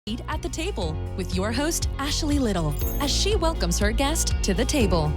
Seat at the Table with your host, Ashley Little, as she welcomes her guest to the table.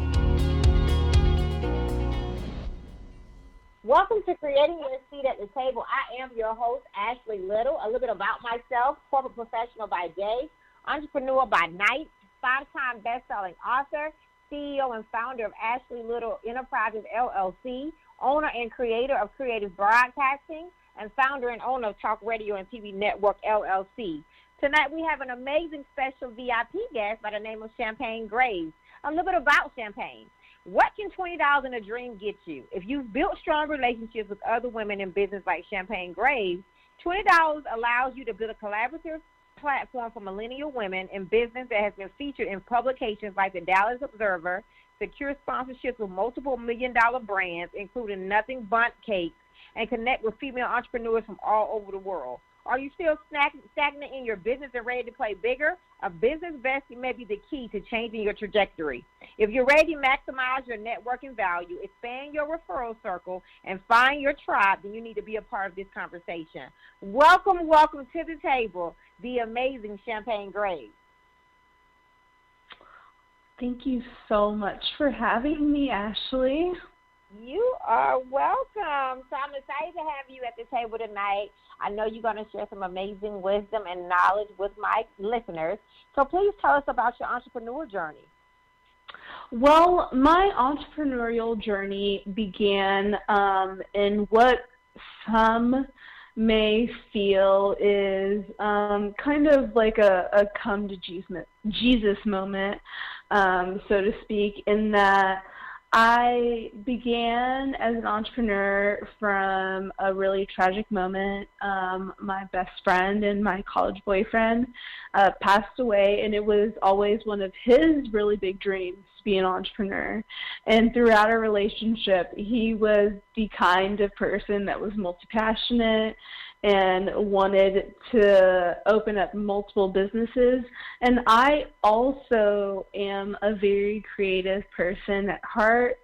Welcome to Creating Your Seat at the Table. I am your host, Ashley Little. A little bit about myself: corporate professional by day, entrepreneur by night, 5-time best-selling author, CEO and founder of Ashley Little Enterprises, LLC, owner and creator of Creative Broadcasting, and founder and owner of Talk Radio and TV Network, LLC. Tonight we have an amazing special VIP guest by the name of Shampaigne Graves. A little bit about Shampaigne. What can $20 in a dream get you? If you've built strong relationships with other women in business like Shampaigne Graves, $20 allows you to build a collaborative platform for millennial women in business that has been featured in publications like the Dallas Observer, secure sponsorships with multiple million-dollar brands, including Nothing Bundt Cakes, and connect with female entrepreneurs from all over the world. Are you still stagnant in your business and ready to play bigger? A business bestie may be the key to changing your trajectory. If you're ready to maximize your networking value, expand your referral circle, and find your tribe, then you need to be a part of this conversation. Welcome to the table, the amazing Shampaigne Graves. Thank you so much for having me, Ashley. You are welcome. So I'm excited to have you at the table tonight. I know you're going to share some amazing wisdom and knowledge with my listeners. So please tell us about your entrepreneur journey. Well, my entrepreneurial journey began in what some may feel is kind of like a come to Jesus moment, so to speak, in that I began as an entrepreneur from a really tragic moment. My best friend and my college boyfriend passed away, and it was always one of his really big dreams to be an entrepreneur. And throughout our relationship, he was the kind of person that was multi-passionate and wanted to open up multiple businesses. And I also am a very creative person at heart,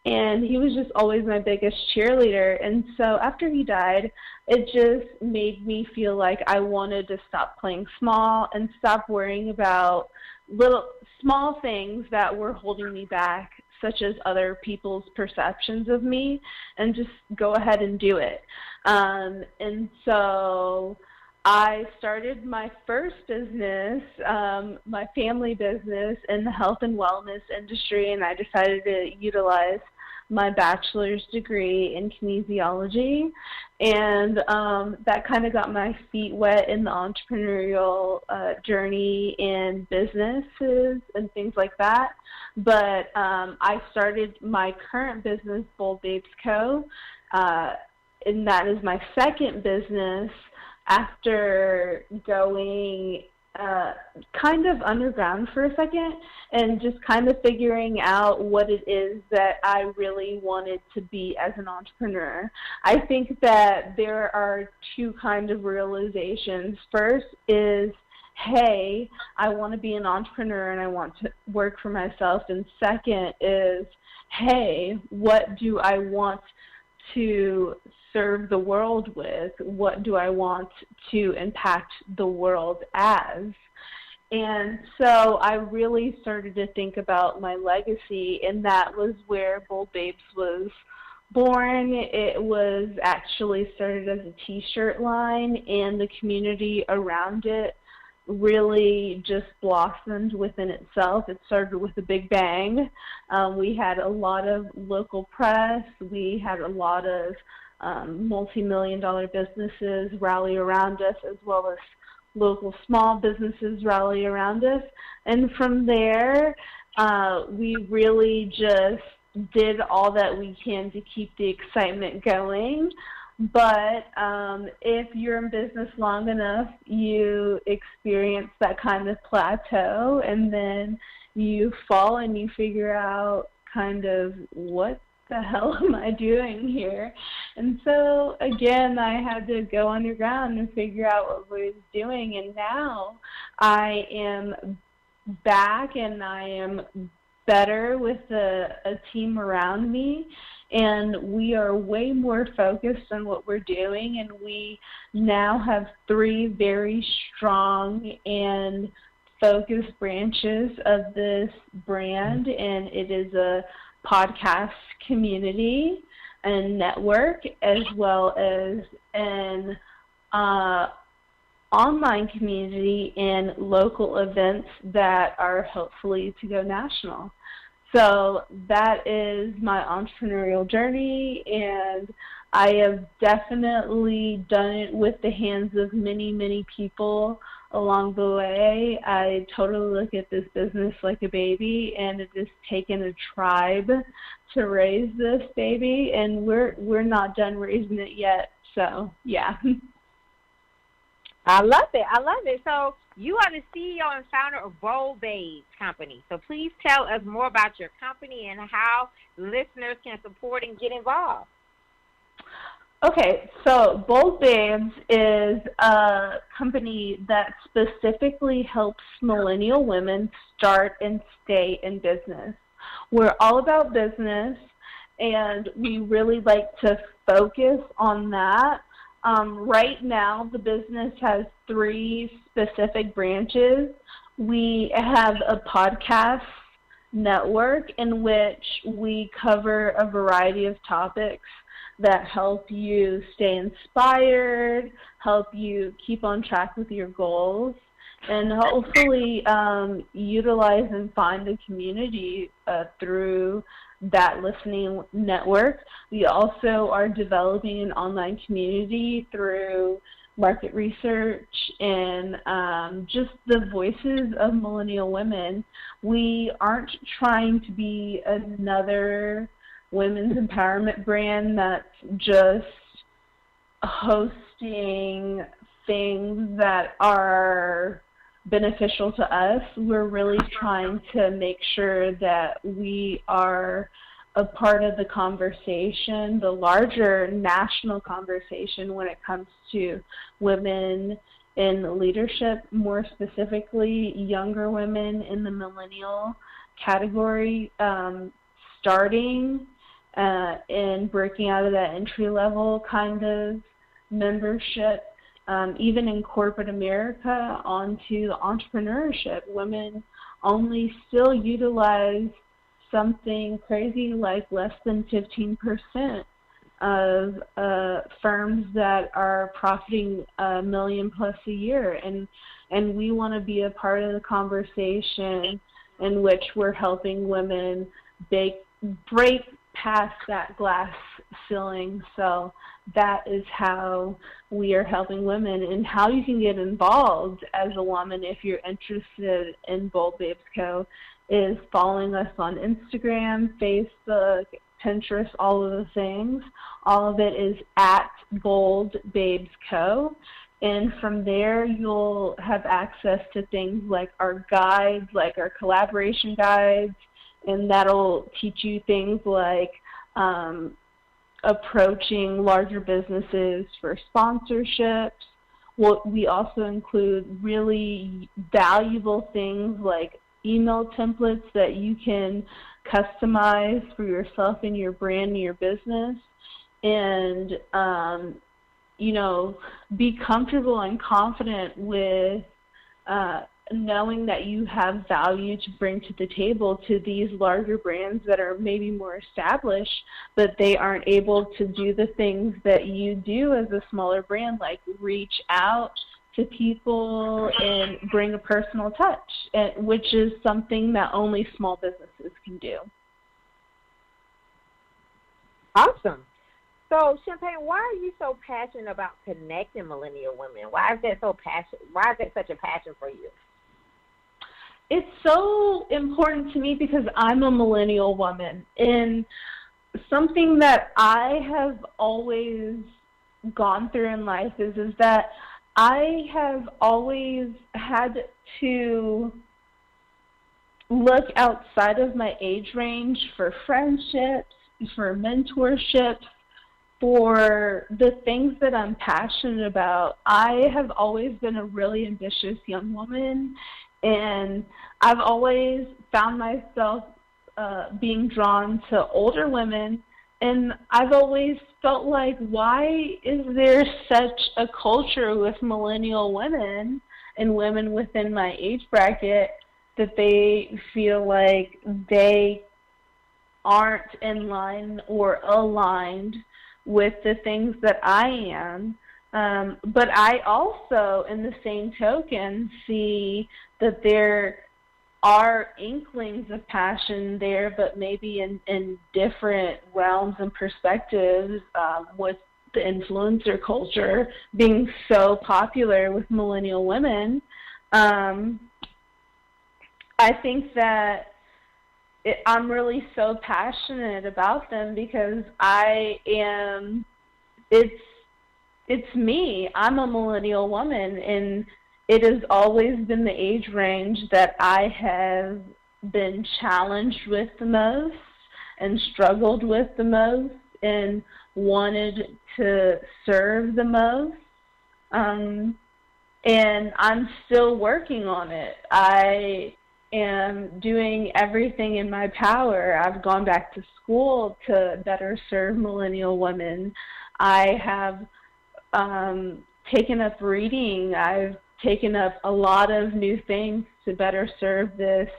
and he was just always my biggest cheerleader. And so after he died, it just made me feel like I wanted to stop playing small and stop worrying about little small things that were holding me back, such as other people's perceptions of me, and just go ahead and do it. And so I started my first business, my family business, in the health and wellness industry, and I decided to utilize my bachelor's degree in kinesiology, and that kind of got my feet wet in the entrepreneurial journey in businesses and things like that. But I started my current business, Bold Babes Co., and that is my second business after going kind of underground for a second and just kind of figuring out what it is that I really wanted to be as an entrepreneur. I think that there are two kinds of realizations. First is, hey, I want to be an entrepreneur and I want to work for myself. And second is, hey, what do I want to serve the world with? What do I want to impact the world as? And so I really started to think about my legacy, and that was where Bold Babes was born. It was actually started as a t-shirt line, and the community around it really just blossomed within itself. It started with a big bang. We had a lot of local press. We had a lot of multi-million-dollar businesses rally around us, as well as local small businesses rally around us. And from there, we really just did all that we can to keep the excitement going. But if you're in business long enough, you experience that kind of plateau, and then you fall and you figure out kind of what the hell am I doing here? And so, again, I had to go underground and figure out what I was doing, and now I am back and I am better with a team around me, and we are way more focused on what we're doing, and we now have 3 very strong and focused branches of this brand, and it is a podcast community and network, as well as an online community and local events that are hopefully to go national. So that is my entrepreneurial journey, and I have definitely done it with the hands of many, many people along the way. I totally look at this business like a baby, and it has taken a tribe to raise this baby, and we're not done raising it yet. So yeah. I love it. I love it. So you are the CEO and founder of Bold Babes Company. So please tell us more about your company and how listeners can support and get involved. Okay, so Bold Babes is a company that specifically helps millennial women start and stay in business. We're all about business, and we really like to focus on that. Right now, the business has 3 specific branches. We have a podcast network in which we cover a variety of topics that help you stay inspired, help you keep on track with your goals, and hopefully utilize and find a community through that listening network. We also are developing an online community through market research and just the voices of millennial women. We aren't trying to be another women's empowerment brand that's just hosting things that are beneficial to us. We're really trying to make sure that we are a part of the conversation, the larger national conversation when it comes to women in leadership, more specifically younger women in the millennial category, starting and breaking out of that entry-level kind of membership, even in corporate America, onto entrepreneurship. Women only still utilize something crazy like less than 15% of firms that are profiting $1 million plus a year, and we want to be a part of the conversation in which we're helping women break past that glass ceiling. So that is how we are helping women, and how you can get involved as a woman if you're interested in Bold Babes Co. is following us on Instagram, Facebook, Pinterest, all of the things. All of it is at Bold Babes Co. And from there, you'll have access to things like our guides, like our collaboration guides, and that'll teach you things like approaching larger businesses for sponsorships. We also include really valuable things like email templates that you can customize for yourself and your brand and your business, and be comfortable and confident with knowing that you have value to bring to the table to these larger brands that are maybe more established, but they aren't able to do the things that you do as a smaller brand, like reach out to people and bring a personal touch, which is something that only small businesses can do. Awesome. So, Shampaigne, why are you so passionate about connecting millennial women? Why is that so passionate? Why is that such a passion for you? It's so important to me because I'm a millennial woman, and something that I have always gone through in life is that I have always had to look outside of my age range for friendships, for mentorships, for the things that I'm passionate about. I have always been a really ambitious young woman, and I've always found myself being drawn to older women And I've always felt like, why is there such a culture with millennial women and women within my age bracket that they feel like they aren't in line or aligned with the things that I am. But I also, in the same token, see that there are inklings of passion there, but maybe in different realms and perspectives, with the influencer culture being so popular with millennial women. I think that I'm really so passionate about them because it's me. I'm a millennial woman, and it has always been the age range that I have been challenged with the most and struggled with the most and wanted to serve the most. And I'm still working on it. I am doing everything in my power. I've gone back to school to better serve millennial women. I have taken up reading. I've taken up a lot of new things to better serve this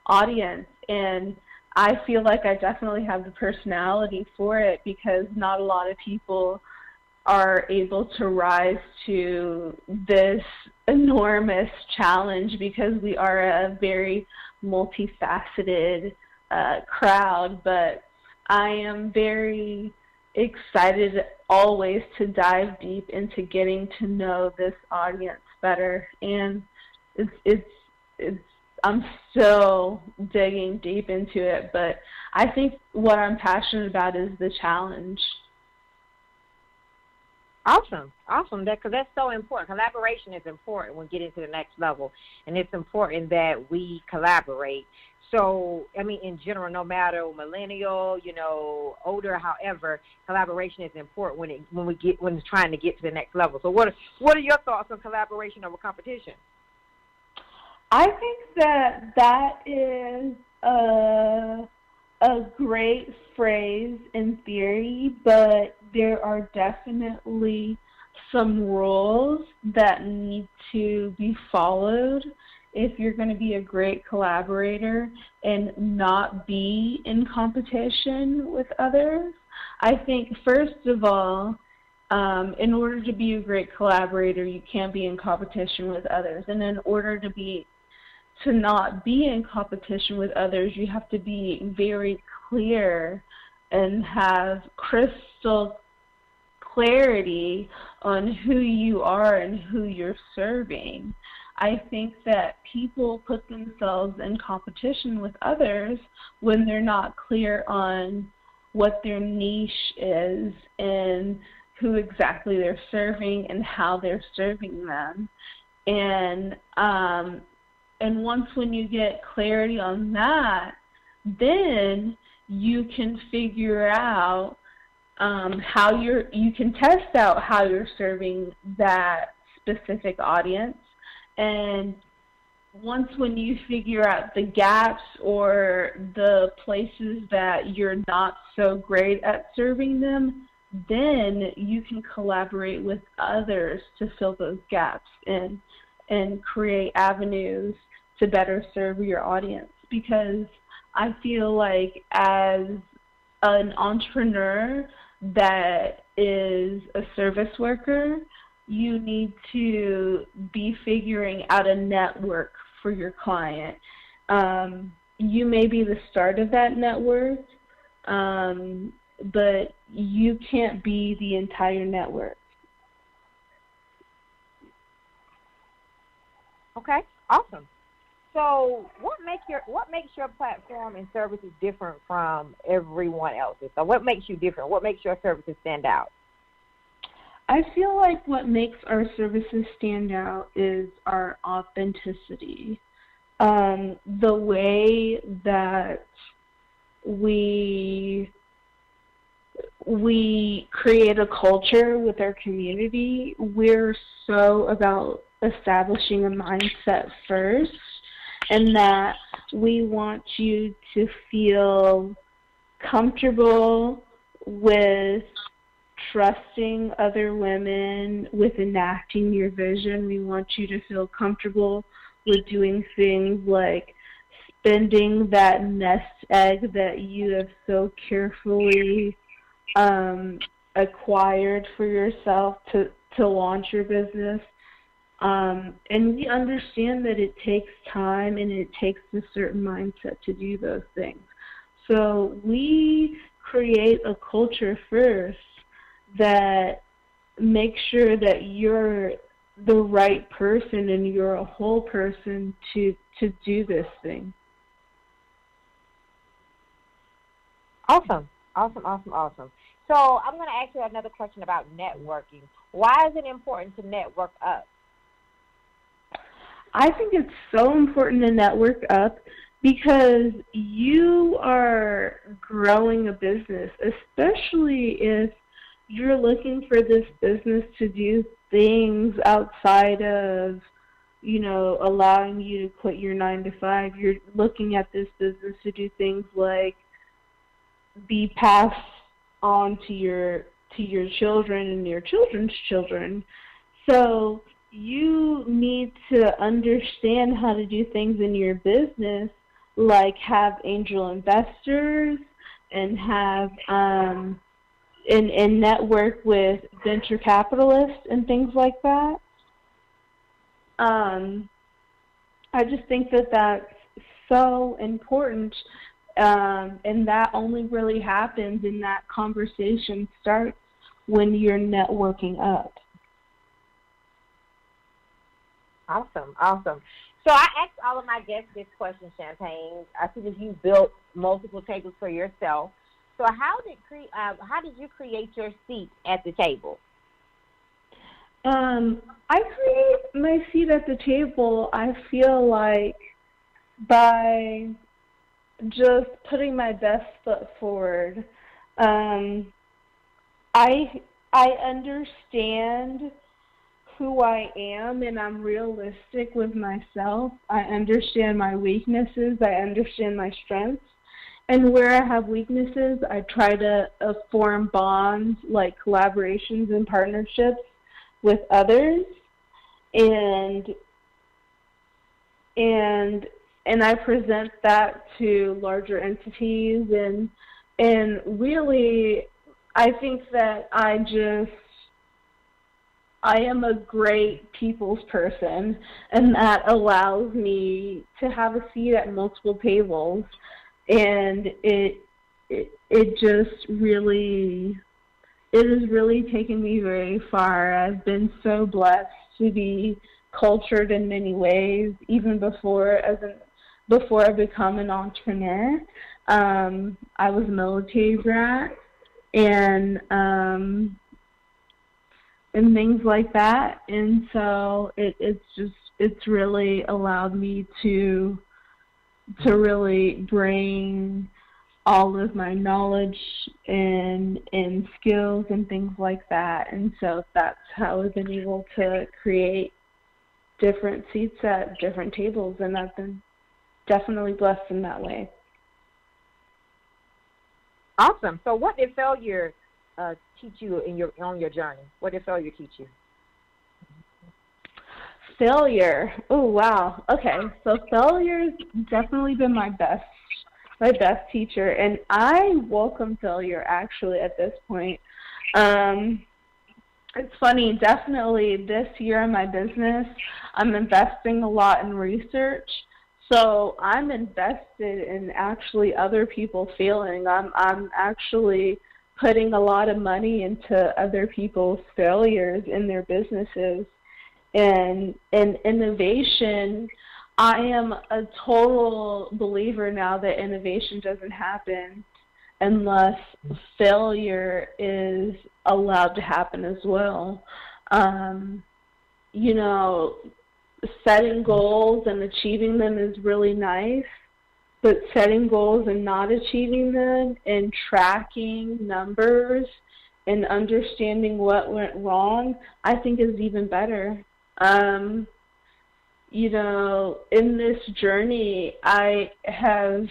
audience. And I feel like I definitely have the personality for it because not a lot of people are able to rise to this enormous challenge because we are a very multifaceted crowd. But I am very excited always to dive deep into getting to know this audience better, and I'm still digging deep into it, but I think what I'm passionate about is the challenge. Awesome. Because that's so important. Collaboration is important when getting to the next level, and it's important that we collaborate. So, I mean, in general, no matter millennial, older, however, collaboration is important when it's trying to get to the next level. So, what are your thoughts on collaboration over competition? I think that is a great phrase in theory, but there are definitely some rules that need to be followed if you're going to be a great collaborator and not be in competition with others. I think, first of all, in order to be a great collaborator, you can't be in competition with others. And in order to not be in competition with others, you have to be very clear and have crystal clarity on who you are and who you're serving. I think that people put themselves in competition with others when they're not clear on what their niche is and who exactly they're serving and how they're serving them. And once when you get clarity on that, then you can figure out you can test out how you're serving that specific audience. And once when you figure out the gaps or the places that you're not so great at serving them, then you can collaborate with others to fill those gaps and create avenues to better serve your audience. Because I feel like as an entrepreneur that is a service worker, you need to be figuring out a network for your client. You may be the start of that network, but you can't be the entire network. Okay, awesome. So what makes your platform and services different from everyone else's? So what makes you different? What makes your services stand out? I feel like what makes our services stand out is our authenticity. The way that we create a culture with our community, we're so about establishing a mindset first, and that we want you to feel comfortable with trusting other women with enacting your vision. We want you to feel comfortable with doing things like spending that nest egg that you have so carefully acquired for yourself to launch your business. And we understand that it takes time and it takes a certain mindset to do those things. So we create a culture first that makes sure that you're the right person and you're a whole person to do this thing. Awesome. So I'm going to ask you another question about networking. Why is it important to network up? I think it's so important to network up because you are growing a business, especially if you're looking for this business to do things outside of, allowing you to quit your 9-to-5. You're looking at this business to do things like be passed on to your children and your children's children. So you need to understand how to do things in your business, like have angel investors and have and network with venture capitalists and things like that. I just think that that's so important, and that only really happens and that conversation starts when you're networking up. Awesome. So I asked all of my guests this question, Shampaigne. I see that you built multiple tables for yourself. So how did you create your seat at the table? I create my seat at the table, I feel like, by just putting my best foot forward. I understand who I am, and I'm realistic with myself. I understand my weaknesses. I understand my strengths. And where I have weaknesses, I try to form bonds, like collaborations and partnerships with others. And I present that to larger entities. And really, I think that I am a great people's person, and that allows me to have a seat at multiple tables. And it has really taken me very far. I've been so blessed to be cultured in many ways, even before I become an entrepreneur. I was a military brat, and things like that. And so it's really allowed me to really bring all of my knowledge and skills and things like that. And so that's how I've been able to create different seats at different tables, and I've been definitely blessed in that way. Awesome. So what did failure teach you on your journey? What did failure teach you? Failure. Oh, wow. Okay. So failure's definitely been my best teacher, and I welcome failure actually at this point. It's funny, definitely this year in my business, I'm investing a lot in research. So I'm invested in actually other people failing. I'm actually putting a lot of money into other people's failures in their businesses. And in innovation, I am a total believer now that innovation doesn't happen unless failure is allowed to happen as well. Setting goals and achieving them is really nice, but setting goals and not achieving them and tracking numbers and understanding what went wrong, I think is even better. In this journey, I have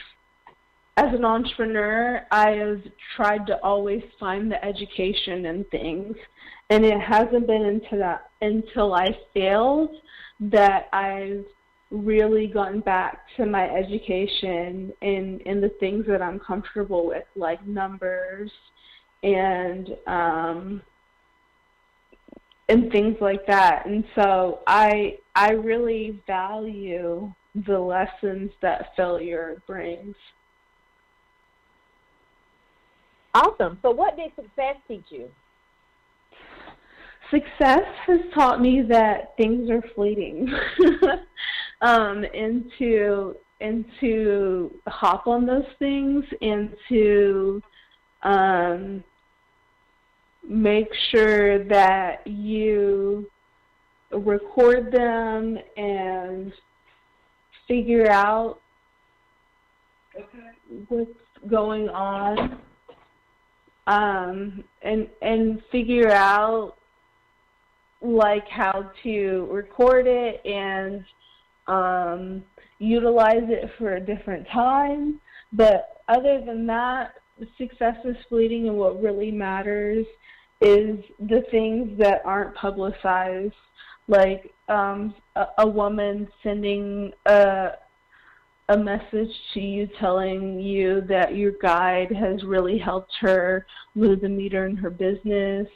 as an entrepreneur, I have tried to always find the education in things, and it hasn't been until I failed that I've really gotten back to my education in the things that I'm comfortable with, like numbers and things like that. And so I really value the lessons that failure brings. Awesome. So what did success teach you? Success has taught me that things are fleeting. And to hop on those things and to make sure that you record them and figure out what's going on, and figure out like how to record it and utilize it for a different time. But other than that, success is fleeting, and what really matters is the things that aren't publicized, like a woman sending a message to you telling you that your guide has really helped her move the meter in her business,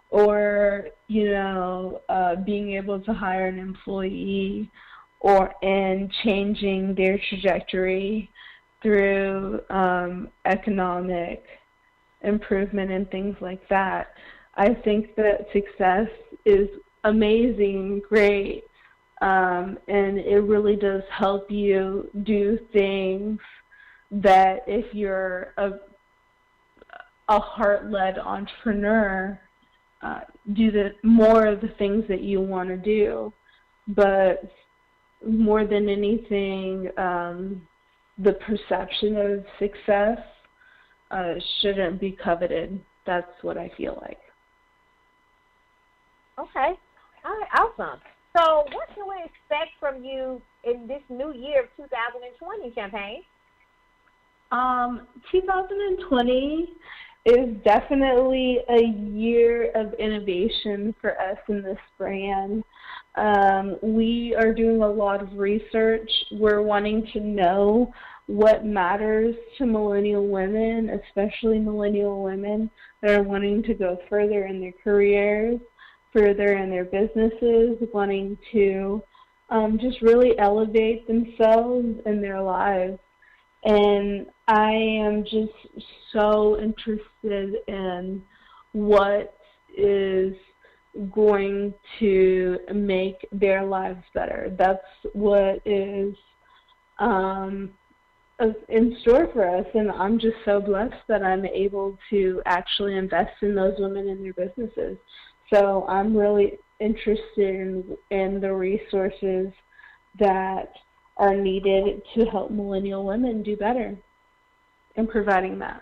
or being able to hire an employee and changing their trajectory through economic improvement and things like that. I think that success is amazing, great, and it really does help you do things that if you're a heart-led entrepreneur, do more of the things that you want to do. But more than anything, the perception of success shouldn't be coveted. That's what I feel like. Okay. All right, awesome. So what can we expect from you in this new year of 2020, Shampaigne? 2020 is definitely a year of innovation for us in this brand. We are doing a lot of research. We're wanting to know what matters to millennial women, especially millennial women that are wanting to go further in their careers, further in their businesses, wanting to just really elevate themselves in their lives. And I am just so interested in what is going to make their lives better. That's what is in store for us, and I'm just so blessed that I'm able to actually invest in those women and their businesses. So I'm really interested in the resources that are needed to help millennial women do better in providing that.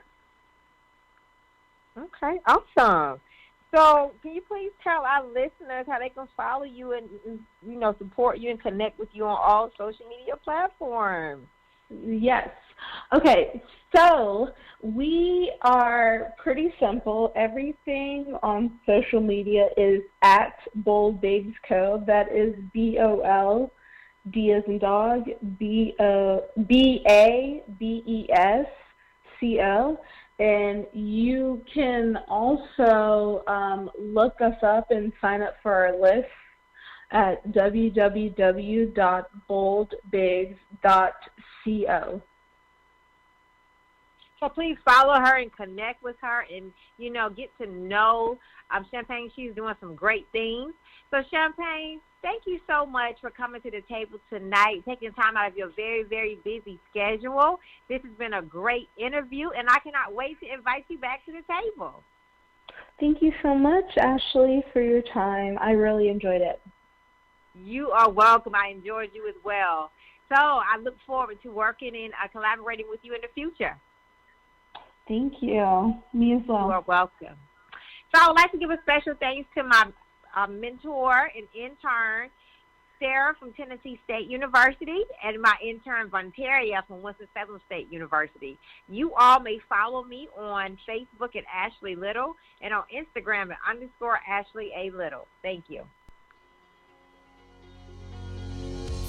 Okay, awesome. So can you please tell our listeners how they can follow you and support you and connect with you on all social media platforms? Yes. Okay, so we are pretty simple. Everything on social media is at Bold Babes Co. That is BOLD as in dog, BABESCO. And you can also look us up and sign up for our list at www.boldbabes.co. So please follow her and connect with her and, get to know Shampaigne. She's doing some great things. So, Shampaigne, thank you so much for coming to the table tonight, taking time out of your very, very busy schedule. This has been a great interview, and I cannot wait to invite you back to the table. Thank you so much, Ashley, for your time. I really enjoyed it. You are welcome. I enjoyed you as well. So I look forward to working and collaborating with you in the future. Thank you. Me as well. You are welcome. So I would like to give a special thanks to my mentor and intern, Sarah from Tennessee State University, and my intern, Vontaria, from Winston-Salem State University. You all may follow me on Facebook at Ashley Little and on Instagram at _Ashley A. Little. Thank you.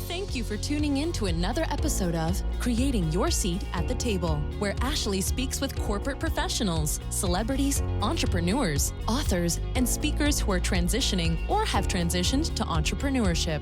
Thank you for tuning in to another episode of Creating Your Seat at the Table, where Ashley speaks with corporate professionals, celebrities, entrepreneurs, authors, and speakers who are transitioning or have transitioned to entrepreneurship.